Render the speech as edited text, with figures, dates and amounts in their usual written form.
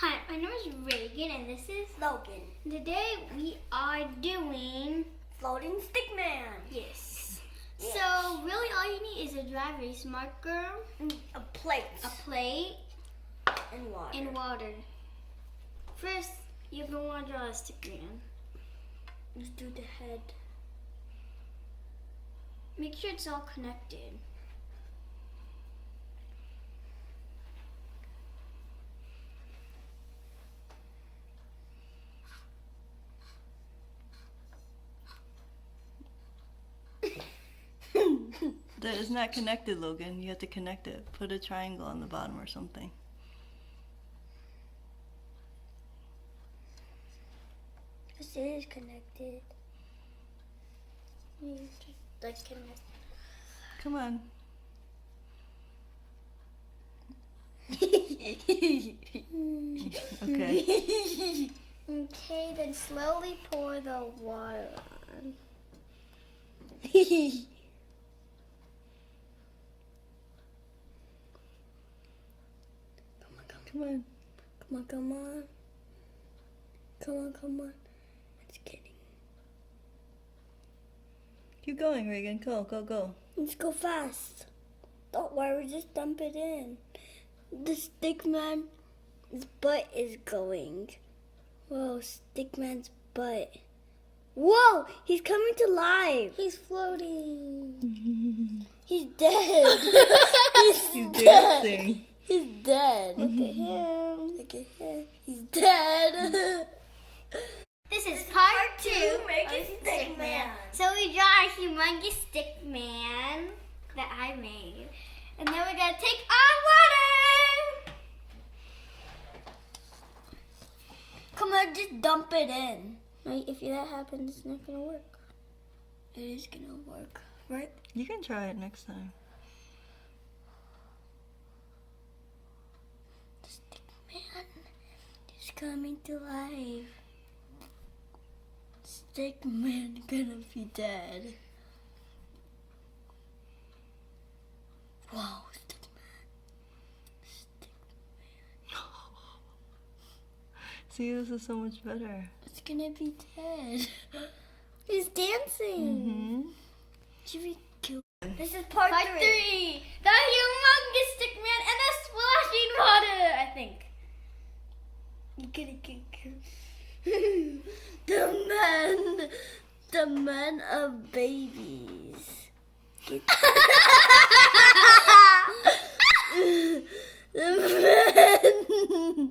Hi, my name is Reagan and this is Logan. Today we are doing Floating stickman. Yes. So really all you need is a dry erase marker, A plate. And water. and water. First, you're going to want to draw a stickman. Just do the head. Make sure it's all connected. That is not connected, Logan. You have to connect it. Put a triangle on the bottom or something. This is connected. Like connect. Come on. Okay. Okay, then slowly pour the water on. Come on. Come on. It's getting. Keep going, Reagan. Go. Let's go fast. Don't worry, just dump it in. The stickman's butt is going. Whoa, stickman's butt. Whoa, he's coming to life. He's floating. He's dead. He's dancing. He's dead. Look at him. He's dead. This is part 2 Making of stickman. So we draw a humongous stick man that I made. And then we're going to take our water. Come on, just dump it in. If that happens, it's not going to work. It is gonna work, right? You can try it next time. The stickman is coming to life. Stickman gonna be dead. Wow, See, this is so much better. it's gonna be dead. He's dancing. Should we kill him? This is part 3. 3. The humongous stick man and the splashing water, I think. You're gonna get killed. The men of babies. The